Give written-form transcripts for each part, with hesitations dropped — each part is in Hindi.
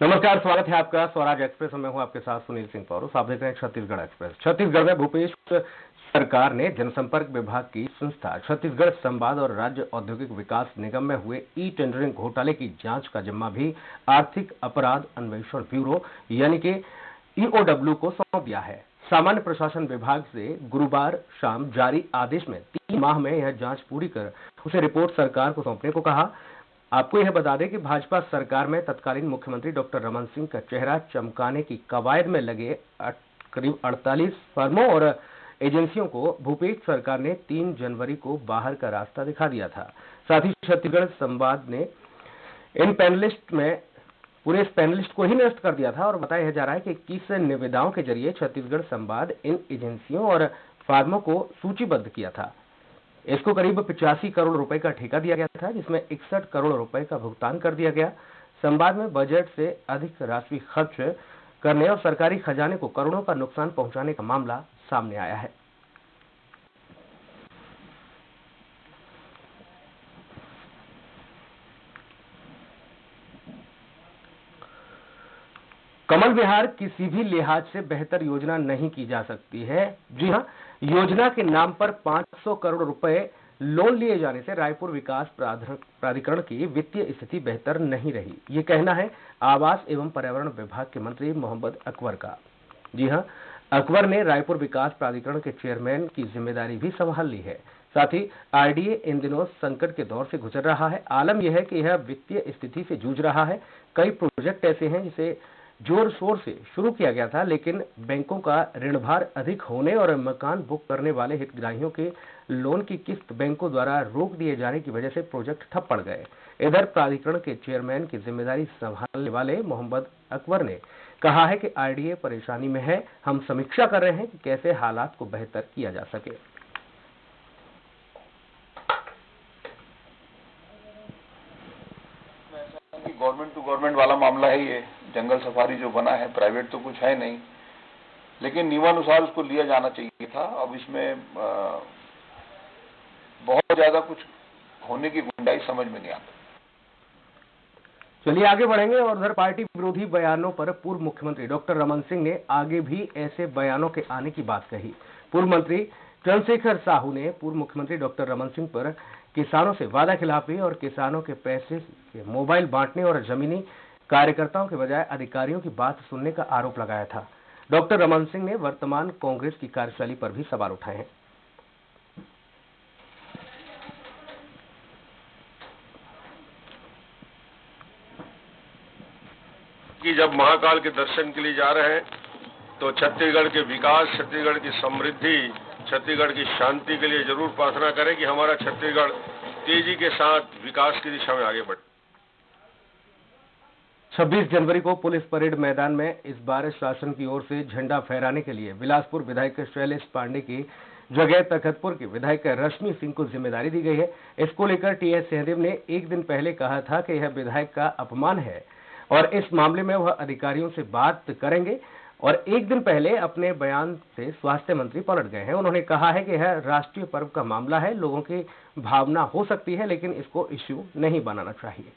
नमस्कार, स्वागत है आपका स्वराज एक्सप्रेस में। मैं हूं आपके साथ सुनील सिंह पौरुष। आप देख रहे हैं छत्तीसगढ़ एक्सप्रेस। छत्तीसगढ़ में भूपेश सरकार ने जनसंपर्क विभाग की संस्था छत्तीसगढ़ संवाद और राज्य औद्योगिक विकास निगम में हुए ई टेंडरिंग घोटाले की जांच का जिम्मा भी आर्थिक अपराध अन्वेषण ब्यूरो यानी कि ईओडब्ल्यू को सौंप दिया है। सामान्य प्रशासन विभाग से गुरुवार शाम जारी आदेश में 3 माह में यह जांच पूरी कर उसे रिपोर्ट सरकार को सौंपने को कहा। आपको यह बता दें कि भाजपा सरकार में तत्कालीन मुख्यमंत्री डॉक्टर रमन सिंह का चेहरा चमकाने की कवायद में लगे करीब 48 फर्मों और एजेंसियों को भूपेश सरकार ने 3 जनवरी को बाहर का रास्ता दिखा दिया था। साथ ही छत्तीसगढ़ संवाद ने इन पैनलिस्ट में पूरे इस पैनलिस्ट को ही निरस्त कर दिया था और बताया जा रहा है कि 21 निविदाओं के जरिए छत्तीसगढ़ संवाद इन एजेंसियों और फार्मों को सूचीबद्ध किया था। इसको करीब 85 करोड़ रुपए का ठेका दिया गया था, जिसमें 61 करोड़ रुपए का भुगतान कर दिया गया। संवाद में बजट से अधिक राशि खर्च करने और सरकारी खजाने को करोड़ों का नुकसान पहुंचाने का मामला सामने आया है। कमल विहार किसी भी लिहाज से बेहतर योजना नहीं की जा सकती है। जी हां, योजना के नाम पर 500 करोड़ रुपए लोन लिए जाने से रायपुर विकास प्राधिकरण की वित्तीय स्थिति बेहतर नहीं रही। ये कहना है आवास एवं पर्यावरण विभाग के मंत्री मोहम्मद अकबर का। जी हां, अकबर ने रायपुर विकास प्राधिकरण के चेयरमैन की जिम्मेदारी भी संभाल ली है। साथ ही आरडीए इन दिनों संकट के दौर से गुजर रहा है। आलम यह है कि यह वित्तीय स्थिति से जूझ रहा है। कई प्रोजेक्ट ऐसे हैं जिसे जोर शोर से शुरू किया गया था, लेकिन बैंकों का ऋण भार अधिक होने और मकान बुक करने वाले हितग्राहियों के लोन की किस्त बैंकों द्वारा रोक दिए जाने की वजह से प्रोजेक्ट ठप पड़ गए। इधर प्राधिकरण के चेयरमैन की जिम्मेदारी संभालने वाले मोहम्मद अकबर ने कहा है कि आरडीए परेशानी में है। हम समीक्षा कर रहे हैं कि कैसे हालात को बेहतर किया जा सके। गवर्नमेंट टू गवर्नमेंट वाला मामला है ये। जंगल सफारी जो बना है, प्राइवेट तो कुछ है नहीं, लेकिन नियमानुसार उसको लिया जाना चाहिए था। अब इसमें बहुत ज्यादा कुछ होने की गुंजाइश समझ में नहीं आता। चलिए आगे बढ़ेंगे। और उधर पार्टी विरोधी बयानों पर पूर्व मुख्यमंत्री डॉक्टर रमन सिंह ने आगे भी ऐसे बयानों के आने की बात कही। पूर्व मंत्री चंद्रशेखर साहू ने पूर्व मुख्यमंत्री डॉक्टर रमन सिंह पर किसानों से वादा खिलाफी और किसानों के पैसे से मोबाइल बांटने और जमीनी कार्यकर्ताओं के बजाय अधिकारियों की बात सुनने का आरोप लगाया था। डॉक्टर रमन सिंह ने वर्तमान कांग्रेस की कार्यशैली पर भी सवाल उठाए हैं। कि जब महाकाल के दर्शन के लिए जा रहे हैं तो छत्तीसगढ़ के विकास, छत्तीसगढ़ की समृद्धि, छत्तीसगढ़ की शांति के लिए जरूर प्रार्थना करें कि हमारा छत्तीसगढ़ तेजी के साथ विकास की दिशा में आगे बढ़े। 26 जनवरी को पुलिस परेड मैदान में इस बार शासन की ओर से झंडा फहराने के लिए बिलासपुर विधायक शैलेश पांडे की जगह तखतपुर के विधायक रश्मि सिंह को जिम्मेदारी दी गई है। इसको लेकर टीएस सिंहदेव ने एक दिन पहले कहा था कि यह विधायक का अपमान है और इस मामले में वह अधिकारियों से बात करेंगे। और एक दिन पहले अपने बयान से स्वास्थ्य मंत्री पलट गए हैं। उन्होंने कहा है कि यह राष्ट्रीय पर्व का मामला है, लोगों की भावना हो सकती है, लेकिन इसको इश्यू नहीं बनाना चाहिए।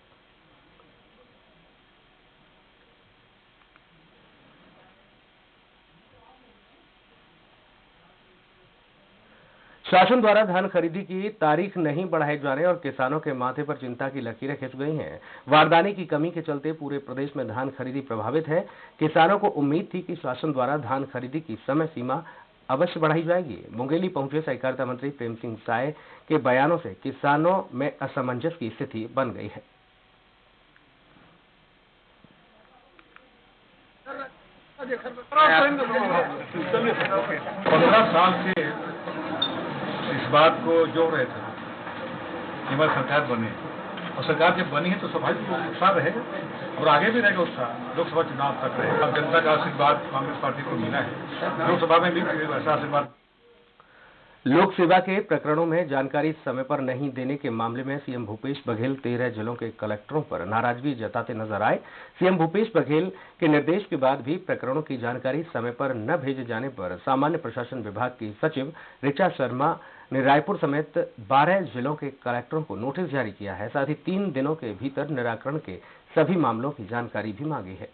शासन द्वारा धान खरीदी की तारीख नहीं बढ़ाए जाने और किसानों के माथे पर चिंता की लकीरें खिंच गई हैं। बारदाने की कमी के चलते पूरे प्रदेश में धान खरीदी प्रभावित है। किसानों को उम्मीद थी कि शासन द्वारा धान खरीदी की समय सीमा अवश्य बढ़ाई जाएगी। मुंगेली पहुंचे सहकारिता मंत्री प्रेम सिंह साय के बयानों से किसानों में असमंजस की स्थिति बन गई है। 15 साल से इस बात को जोड़ रहे थे कि हमारी सरकार बने, और सरकार जब बनी है तो स्वाभाविक उत्साह रहेगा और आगे भी रहेगा उत्साह। लोकसभा चुनाव तक रहेगा। अब जनता का आशीर्वाद कांग्रेस पार्टी को मिला है, लोकसभा में भी ऐसा आशीर्वाद। लोक सेवा के प्रकरणों में जानकारी समय पर नहीं देने के मामले में सीएम भूपेश बघेल 13 जिलों के कलेक्टरों पर नाराजगी जताते नजर आए। सीएम भूपेश बघेल के निर्देश के बाद भी प्रकरणों की जानकारी समय पर न भेजे जाने पर सामान्य प्रशासन विभाग की सचिव ऋचा शर्मा ने रायपुर समेत 12 जिलों के कलेक्टरों को नोटिस जारी किया है। साथ ही 3 दिनों के भीतर निराकरण के सभी मामलों की जानकारी भी मांगी है।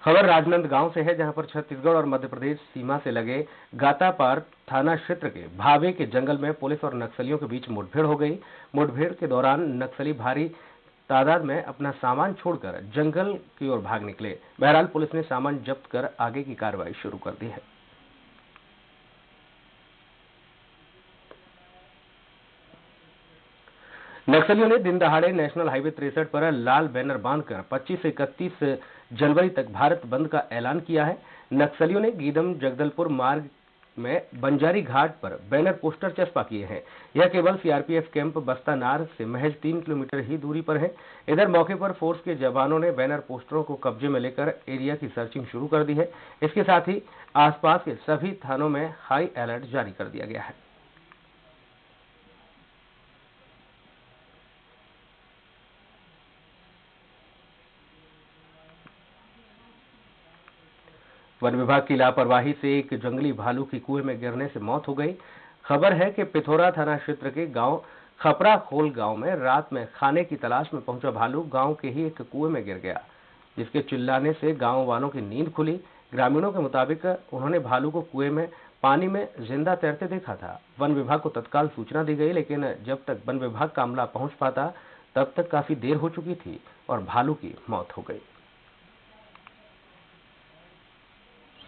खबर राजनांदगांव से है, जहां पर छत्तीसगढ़ और मध्य प्रदेश सीमा से लगे गातापार थाना क्षेत्र के भावे के जंगल में पुलिस और नक्सलियों के बीच मुठभेड़ हो गई। मुठभेड़ के दौरान नक्सली भारी तादाद में अपना सामान छोड़कर जंगल की ओर भाग निकले। बहरहाल पुलिस ने सामान जब्त कर आगे की कार्रवाई शुरू कर दी है। नक्सलियों ने दिन दहाड़े नेशनल हाईवे 63 पर लाल बैनर बांधकर 25 से 31 जनवरी तक भारत बंद का ऐलान किया है। नक्सलियों ने गीदम जगदलपुर मार्ग में बंजारी घाट पर बैनर पोस्टर चस्पा किए हैं। यह केवल सीआरपीएफ कैंप बस्तानार से महज 3 किलोमीटर ही दूरी पर है। इधर मौके पर फोर्स के जवानों ने बैनर पोस्टरों को कब्जे में लेकर एरिया की सर्चिंग शुरू कर दी है। इसके साथ ही आसपास के सभी थानों में हाई अलर्ट जारी कर दिया गया है। वन विभाग की लापरवाही से एक जंगली भालू की कुएं में गिरने से मौत हो गई। खबर है कि पिथौरा थाना क्षेत्र के गांव खपरा खोल गांव में रात में खाने की तलाश में पहुंचा भालू गांव के ही एक कुएं में गिर गया, जिसके चिल्लाने से गांव वालों की नींद खुली। ग्रामीणों के मुताबिक उन्होंने भालू को कुएं में पानी में जिंदा तैरते देखा था। वन विभाग को तत्काल सूचना दी गई, लेकिन जब तक वन विभाग का अमला पहुंच पाता तब तक काफी देर हो चुकी थी और भालू की मौत हो गई।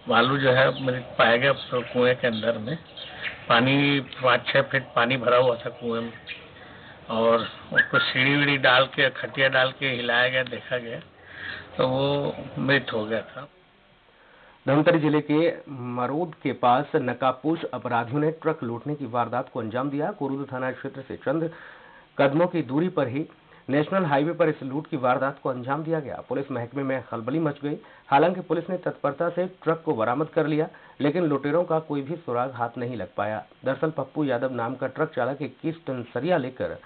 भालू जो है पाया गया कुएं के अंदर में, पानी 5-6 फीट पानी भरा हुआ था कुएं में, और उसको सीढ़ी वीढ़ी डाल के खटिया डाल के हिलाया गया, देखा गया तो वो मृत हो गया था। धमतरी जिले के मरोद के पास नकाबपोश अपराधियों ने ट्रक लूटने की वारदात को अंजाम दिया। कुरुद थाना क्षेत्र से चंद कदमों की दूरी पर ही नेशनल हाईवे पर इस लूट की वारदात को अंजाम दिया गया। पुलिस महकमे में खलबली मच गई। हालांकि पुलिस ने तत्परता से ट्रक को बरामद कर लिया, लेकिन लुटेरों का कोई भी सुराग हाथ नहीं लग पाया। दरअसल पप्पू यादव नाम का ट्रक चालक 21 टन सरिया लेकर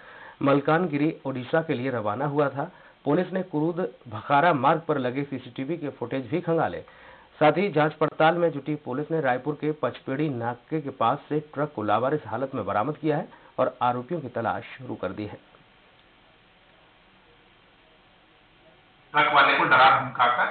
मलकानगिरी ओडिशा के लिए रवाना हुआ था। पुलिस ने कुरुद भखारा मार्ग पर लगे सीसीटीवी के फुटेज भी खंगाले। साथ ही जांच पड़ताल में जुटी पुलिस ने रायपुर के पचपेड़ी नाके के पास से ट्रक को लावारिस हालत में बरामद किया है और आरोपियों की तलाश शुरू कर दी है। ट्रक वाले को डरा धमकाकर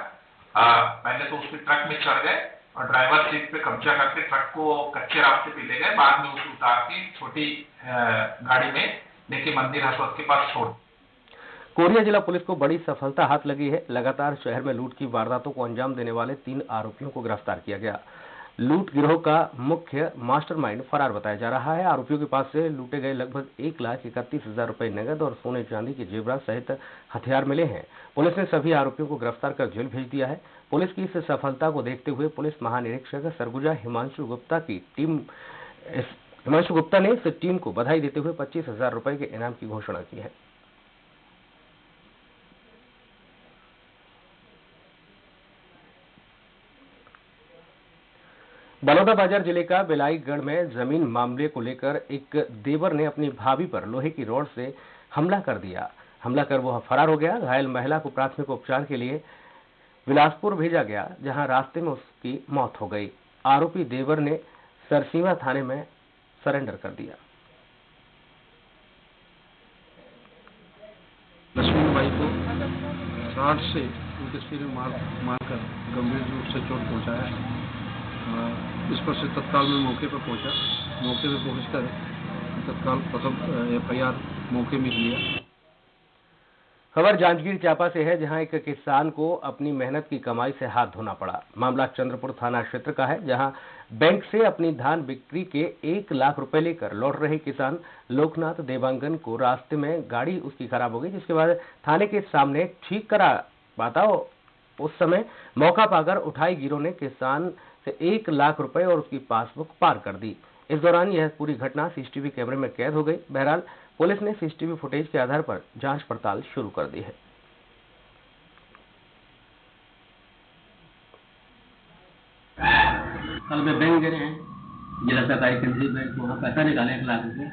पहले तो उसके ट्रक में चढ़ गए और ड्राइवर सीट पे कब्जा करके ट्रक को कच्चे रास्ते पे ले गए। बाद में उसे उतार के छोटी गाड़ी में लेके मंदिर हसवत के पास छोड़। कोरिया जिला पुलिस को बड़ी सफलता हाथ लगी है। लगातार शहर में लूट की वारदातों को अंजाम देने वाले 3 आरोपियों को गिरफ्तार किया गया। लूट गिरोह का मुख्य मास्टरमाइंड फरार बताया जा रहा है। आरोपियों के पास से लूटे गए लगभग 1,31,000 रुपए नगद और सोने चांदी के जेवरात सहित हथियार मिले हैं। पुलिस ने सभी आरोपियों को गिरफ्तार कर जेल भेज दिया है। पुलिस की इस सफलता को देखते हुए पुलिस महानिरीक्षक सरगुजा हिमांशु गुप्ता ने इस टीम को बधाई देते हुए 25,000 रुपए के इनाम की घोषणा की है। बलौदाबाजार जिले का बेलाईगढ़ में जमीन मामले को लेकर एक देवर ने अपनी भाभी पर लोहे की रॉड से हमला कर दिया। हमला कर वह फरार हो गया। घायल महिला को प्राथमिक उपचार के लिए बिलासपुर भेजा गया, जहां रास्ते में उसकी मौत हो गई। आरोपी देवर ने सरसीवा थाने में सरेंडर कर दिया। लक्ष्मीबाई को रॉड से उनके सिर में मारकर गंभीर रूप से चोट पहुंचाया। इस पर से तत्काल में मौके पर पहुंचा। मौके पर पहुंचकर तत्काल प्रथम FIR मौके में लिया। खबर जांजगीर चांपा से है, जहां एक किसान को अपनी मेहनत की कमाई से हाथ धोना पड़ा। मामला चंद्रपुर थाना क्षेत्र का है, जहां बैंक से अपनी धान बिक्री के 1 लाख रुपए लेकर लौट रहे किसान लोकनाथ देवांगन को रास्ते में गाड़ी उसकी खराब हो गई, जिसके बाद थाने के सामने ठीक करा पाता। उस समय मौका पाकर उठाई गिरोह ने किसान से 1 लाख रुपए और उसकी पासबुक पार कर दी। इस दौरान यह पूरी घटना सीसीटीवी कैमरे में कैद हो गई। बहरहाल पुलिस ने सीसीटीवी फुटेज के आधार पर जांच पड़ताल शुरू कर दी है। कल मैं बैंक गए हैं, जिला सरकारी केंद्रीय बैंक, वहाँ पैसा निकाले 1 लाख रुपये।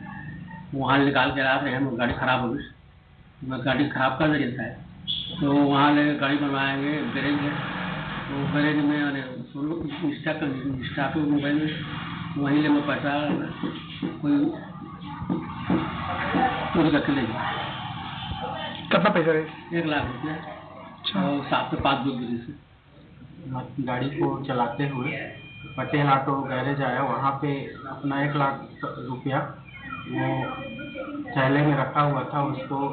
वहाँ निकाल के आ रहे हैं, गाड़ी खराब हो गई। मैं गाड़ी खराब कर दिया था, तो वहाँ ले गाड़ी बनवाएंगे गैरेज में। तो गैरेज में स्टॉक मोबाइल में वहीं ले वो पैसा कोई चोरी करके ले गया। कितना पैसा है? 1 लाख रुपया और 7 से 5 दूर से। गाड़ी को चलाते हुए पटेल ऑटो गैरेज आया, वहाँ पे अपना 1 लाख रुपया वो थैले में रखा हुआ था, उसको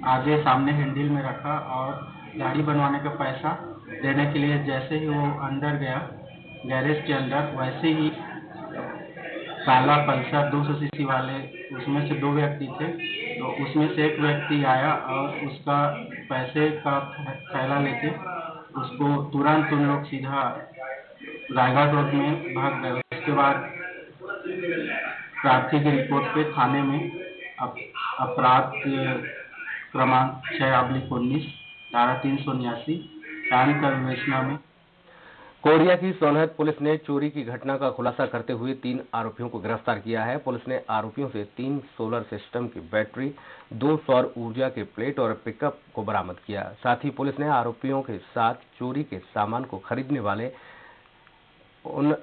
आगे सामने हैंडल में रखा और गाड़ी बनवाने का पैसा देने के लिए जैसे ही वो अंदर गया गैरेज के अंदर, वैसे ही काला पल्सर 200 सीसी वाले, उसमें से 2 व्यक्ति थे, तो उसमें से एक व्यक्ति आया और उसका पैसे का थैला लेके उसको तुरंत उन लोग सीधा रायगढ़ रोड में भाग गए। उसके बाद प्रार्थी की रिपोर्ट पे थाने में अपराध क्रमांक 6/19 धारा 379 शान का विवेचना में। कोरिया की सोनहत पुलिस ने चोरी की घटना का खुलासा करते हुए 3 आरोपियों को गिरफ्तार किया है। पुलिस ने आरोपियों से 3 सोलर सिस्टम की बैटरी, 2 सौर ऊर्जा के प्लेट और पिकअप को बरामद किया। साथ ही पुलिस ने आरोपियों के साथ चोरी के सामान को खरीदने वाले उन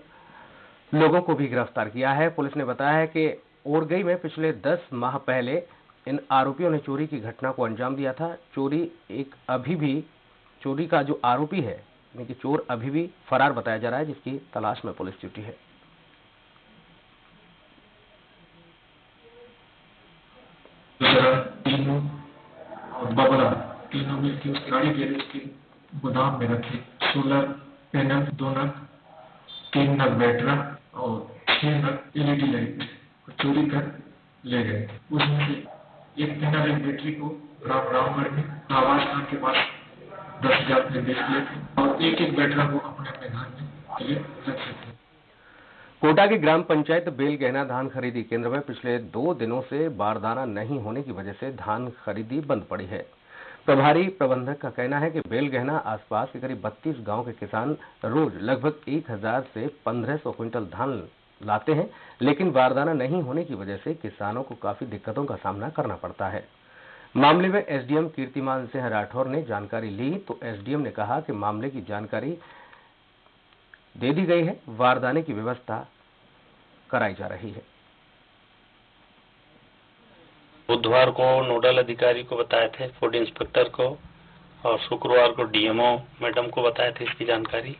लोगों को भी गिरफ्तार किया है। पुलिस ने बताया है कि ओरगई में पिछले 10 माह पहले इन आरोपियों ने चोरी की घटना को अंजाम दिया था। चोरी का जो आरोपी है, यानी कि चोर, अभी भी फरार बताया जा रहा है, जिसकी तलाश में पुलिस जुटी है। तीनों और बबरा तीनों मिलकर उस गाड़ी गैरेज के गोदाम में रखे 16 पैनल, 2 नग, 3 नग बैटरा और 6 नग LED लाइट चोरी कर ले गए। उसमें से एक पैनल, एक बैटरी को रामगढ़ में आवास खान के पास 10,000 में बेच दिए थे और एक बैटरा को अपने धान में लिए रख सकते। कोटा के ग्राम पंचायत बेलगहना धान खरीदी केंद्र में पिछले 2 दिनों से बारदाना नहीं होने की वजह से धान खरीदी बंद पड़ी है। प्रभारी प्रबंधक का कहना है कि बेलगहना आसपास के करीब 32 गांव के किसान रोज लगभग 1000 से 1500 क्विंटल धान लाते हैं, लेकिन बारदाना नहीं होने की वजह से किसानों को काफी दिक्कतों का सामना करना पड़ता है। मामले में एसडीएम कीर्तिमान सिंह राठौर ने जानकारी ली तो एसडीएम ने कहा कि मामले की जानकारी दे दी गई है, बारदाने की व्यवस्था कराई जा रही है। बुधवार को नोडल अधिकारी को बताए थे, फूड इंस्पेक्टर को, और शुक्रवार को डीएमओ मैडम को बताए थे इसकी जानकारी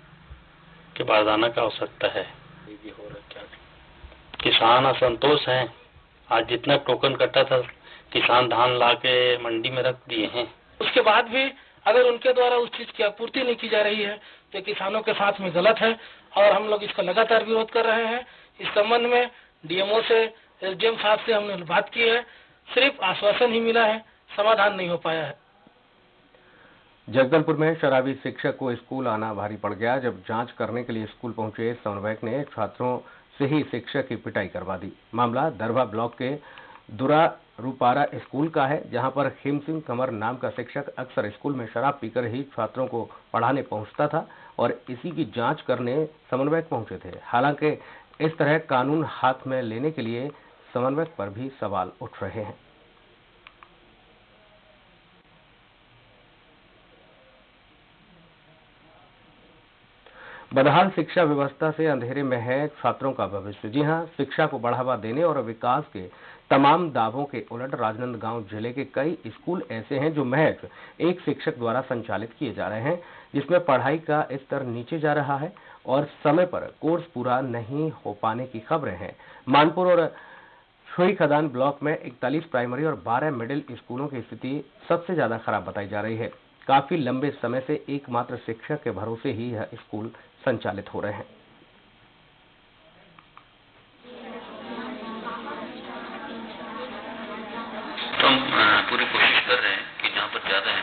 कि बारदाना का आवश्यकता है। किसान असंतोष हैं। आज जितना टोकन कटा था किसान धान ला के मंडी में रख दिए हैं, उसके बाद भी अगर उनके द्वारा उस चीज की आपूर्ति नहीं की जा रही है तो किसानों के साथ में गलत है और हम लोग इसका लगातार विरोध कर रहे हैं। इस संबंध में डीएमओ से, एसडीएम साहब से हमने बात की है, सिर्फ आश्वासन ही मिला है, समाधान नहीं हो पाया है। जगदलपुर में शराबी शिक्षक को स्कूल आना भारी पड़ गया। जब जांच करने के लिए स्कूल पहुंचे समन्वयक ने छात्रों से ही शिक्षक की पिटाई करवा दी। मामला दरभा ब्लॉक के दुरा रूपारा स्कूल का है, जहां पर खीम सिंह कंवर नाम का शिक्षक अक्सर स्कूल में शराब पीकर ही छात्रों को पढ़ाने पहुंचता था और इसी की जांच करने समन्वयक पहुंचे थे। हालांकि इस तरह कानून हाथ में लेने के लिए समन्वयक पर भी सवाल उठ रहे हैं। बदहाल शिक्षा व्यवस्था से अंधेरे में है छात्रों का भविष्य। जी हां, शिक्षा को बढ़ावा देने और विकास के तमाम दावों के उलट राजनांदगांव जिले के कई स्कूल ऐसे हैं जो महज एक शिक्षक द्वारा संचालित किए जा रहे हैं, जिसमें पढ़ाई का स्तर नीचे जा रहा है और समय पर कोर्स पूरा नहीं हो पाने की खबरें हैं। मानपुर और छुई खदान ब्लॉक में 41 प्राइमरी और 12 मिडिल स्कूलों की स्थिति सबसे ज्यादा खराब बताई जा रही है। काफी लंबे समय से एकमात्र शिक्षक के भरोसे ही यह स्कूल संचालित हो रहे हैं। तो हम पूरी कोशिश कर रहे हैं कि जहाँ पर ज्यादा है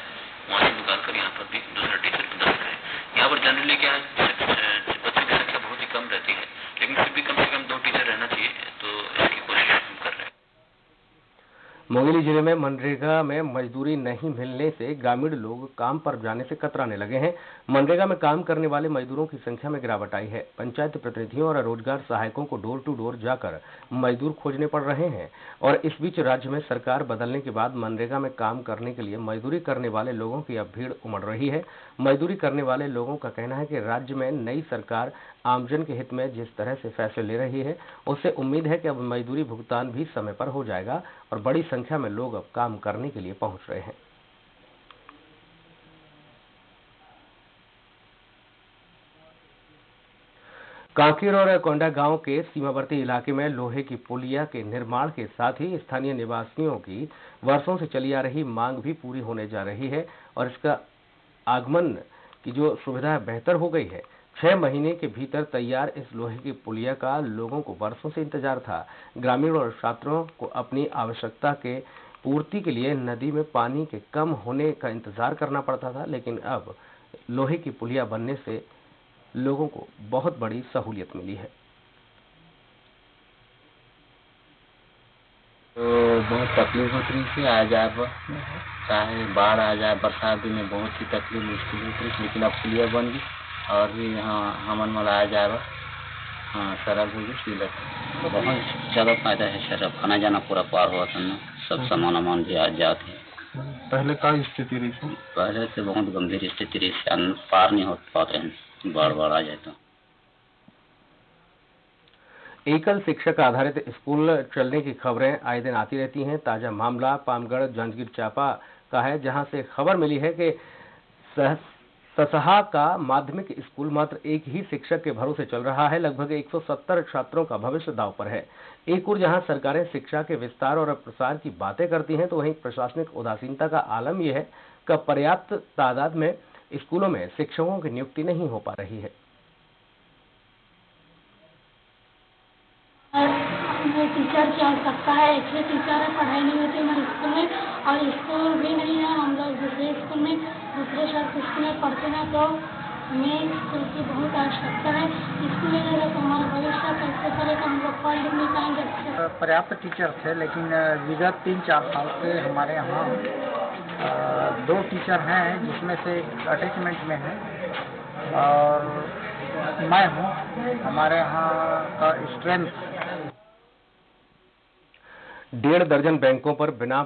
वहाँ से निकाल कर यहाँ पर भी दूसरा टीचर की दस्त है। यहाँ पर जनरली क्या है, बच्चों की संख्या बहुत ही कम रहती है, लेकिन फिर भी कम से कम 2 टीचर रहना चाहिए, तो इसकी कोशिश हम कर रहे हैं। मुंगेली जिले में मनरेगा में मजदूरी नहीं मिलने से ग्रामीण लोग काम पर जाने से कतराने लगे हैं। मनरेगा में काम करने वाले मजदूरों की संख्या में गिरावट आई है। पंचायत प्रतिनिधियों और रोजगार सहायकों को डोर टू डोर जाकर मजदूर खोजने पड़ रहे हैं और इस बीच राज्य में सरकार बदलने के बाद मनरेगा में काम करने के लिए मजदूरी करने वाले लोगों की अब भीड़ उमड़ रही है। मजदूरी करने वाले लोगों का कहना है कि राज्य में नई सरकार आमजन के हित में जिस तरह से फैसले ले रही है, उससे उम्मीद है कि अब मजदूरी भुगतान भी समय पर हो जाएगा और बड़ी संख्या में लोग अब काम करने के लिए पहुंच रहे हैं। कांकेर और कोंडागांव के सीमावर्ती इलाके में लोहे की पुलिया के निर्माण के साथ ही स्थानीय निवासियों की वर्षों से चली आ रही मांग भी पूरी होने जा रही है और इसका आगमन की जो सुविधा बेहतर हो गई है। 6 महीने के भीतर तैयार इस लोहे की पुलिया का लोगों को वर्षों से इंतजार था। ग्रामीण और छात्रों को अपनी आवश्यकता के पूर्ति के लिए नदी में पानी के कम होने का इंतजार करना पड़ता था, लेकिन अब लोहे की पुलिया बनने से लोगों को बहुत बड़ी सहूलियत मिली है। तो बहुत तकलीफ होती रही थी, आ जाए चाहे बाढ़ आ जाए, बरसात दिन में बहुत ही तकलीफ मुश्किल होती रही, लेकिन अब पुलिया बन गई और भी यहाँ हमन मला आ जाए हाँ सड़क हो गई। तो बहुत ज़्यादा फायदा है सर, अब आना जाना पूरा पार हुआ था ना, सब सामान वामान भी आ जाते हैं। पहले क्या स्थिति रही थी? पहले से बहुत गंभीर स्थिति रही, पार नहीं हो पाते हैं, बाढ़ आ जाए तो। एकल शिक्षक आधारित स्कूल चलने की खबरें आए दिन आती रहती हैं। ताजा मामला पामगढ़ जांजगीर चांपा का है, जहां से खबर मिली है कि ससहा का माध्यमिक स्कूल मात्र एक ही शिक्षक के भरोसे चल रहा है। लगभग 170 छात्रों का भविष्य दांव पर है। एक ओर जहां सरकारें शिक्षा के विस्तार और प्रसार की बातें करती हैं, तो वहीं प्रशासनिक उदासीनता का आलम यह है कि पर्याप्त तादाद में स्कूलों में शिक्षकों की नियुक्ति नहीं हो पा रही है। टीचर की आवश्यकता है, एक ही टीचर है, पढ़ाई नहीं होती हमारे स्कूल में और स्कूल भी नहीं है। हम लोग दूसरे स्कूल में दूसरे शहर के स्कूल में पढ़ते हैं, तो हमें स्कूल की बहुत आवश्यकता है। स्कूल में नहीं तो हमारा भविष्य कैसे करेगा, हम लोग पढ़ लिख नहीं पाएंगे। पर्याप्त टीचर थे, लेकिन विगत 3-4 साल से हमारे यहाँ 2 टीचर हैं, जिसमें से अटैचमेंट में है और मैं हूँ। हमारे यहाँ का स्ट्रेंथ 1.5 दर्जन बैंकों पर बिना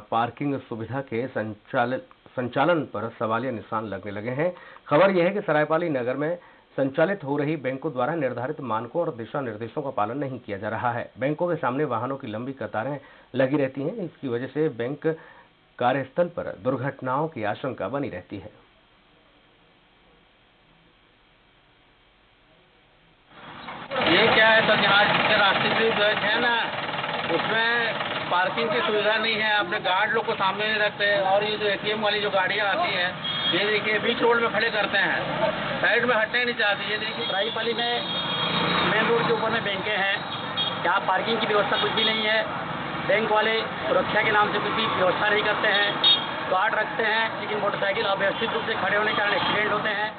पार्किंग सुविधा के संचालन पर सवालिया निशान लगने लगे हैं। खबर यह है कि सरायपाली नगर में संचालित हो रही बैंकों द्वारा निर्धारित मानकों और दिशा निर्देशों का पालन नहीं किया जा रहा है। बैंकों के सामने वाहनों की लंबी कतारें लगी रहती हैं। इसकी वजह से बैंक कार्यस्थल पर दुर्घटनाओं की आशंका बनी रहती है। ये क्या है सर, यहाँ के रास्ते से है ना, उसमें पार्किंग की सुविधा नहीं है। अपने गार्ड लोग को सामने नहीं रखते और ये जो एटीएम वाली जो गाड़ियाँ आती हैं, ये देखिए बीच रोड में खड़े करते हैं, साइड में हटने नहीं चाहती। ये देखिए सरायपाली में मेन रोड के ऊपर में बैंकें हैं, यहाँ पार्किंग की व्यवस्था कुछ भी नहीं है। बैंक वाले सुरक्षा के नाम से कुछ भी व्यवस्था नहीं करते हैं, गार्ड रखते हैं, लेकिन मोटरसाइकिल अव्यवस्थित रूप से खड़े होने के कारण एक्सीडेंट होते हैं।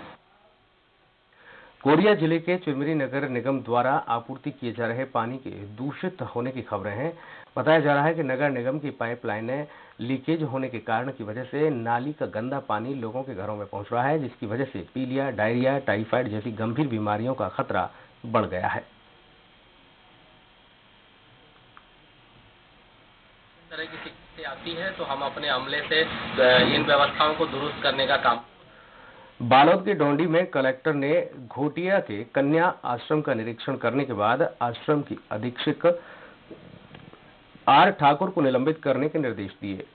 कोरिया जिले के चिरमिरी नगर निगम द्वारा आपूर्ति किए जा रहे पानी के दूषित होने की खबरें हैं। बताया जा रहा है कि नगर निगम की पाइपलाइनें लीकेज होने के कारण की वजह से नाली का गंदा पानी लोगों के घरों में पहुंच रहा है, जिसकी वजह से पीलिया, डायरिया, टाइफाइड जैसी गंभीर बीमारियों का खतरा बढ़ गया है। तरह की शिकायतें आती है तो हम अपने अमले से इन व्यवस्थाओं को दुरुस्त करने का काम। बालोद के डोंडी में कलेक्टर ने घोटिया के कन्या आश्रम का निरीक्षण करने के बाद आश्रम की अधीक्षक आर ठाकुर को निलंबित करने के निर्देश दिए।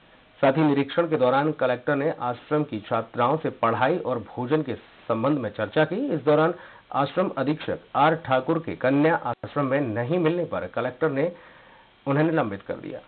साथ ही निरीक्षण के दौरान कलेक्टर ने आश्रम की छात्राओं से पढ़ाई और भोजन के संबंध में चर्चा की। इस दौरान आश्रम अधीक्षक आर ठाकुर के कन्या आश्रम में नहीं मिलने पर कलेक्टर ने उन्हें निलंबित कर दिया।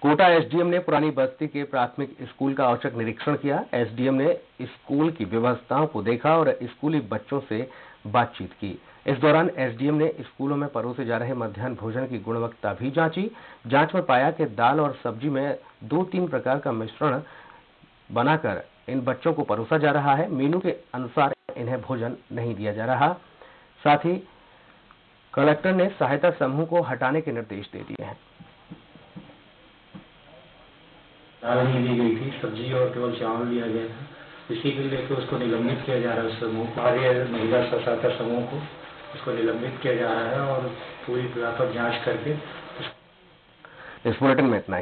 कोटा एसडीएम ने पुरानी बस्ती के प्राथमिक स्कूल का औचक निरीक्षण किया। एसडीएम ने स्कूल की व्यवस्थाओं को देखा और स्कूली बच्चों से बातचीत की। इस दौरान एसडीएम ने स्कूलों में परोसे जा रहे मध्याह्न भोजन की गुणवत्ता भी जांची। जांच में पाया कि दाल और सब्जी में 2-3 प्रकार का मिश्रण बनाकर इन बच्चों को परोसा जा रहा है। मेनू के अनुसार इन्हें भोजन नहीं दिया जा रहा। साथ ही कलेक्टर ने सहायता समूह को हटाने के निर्देश दे दिए हैं। दाल नहीं दी गई थी, सब्जी और केवल चावल दिया गया था। इसी को लेकर उसको निलंबित किया जा रहा है। समूह कार्य महिला स्व सहायता समूह को उसको निलंबित किया जा रहा है और पूरी व्यापक जांच करके इस बुलेटिन में इतना ही।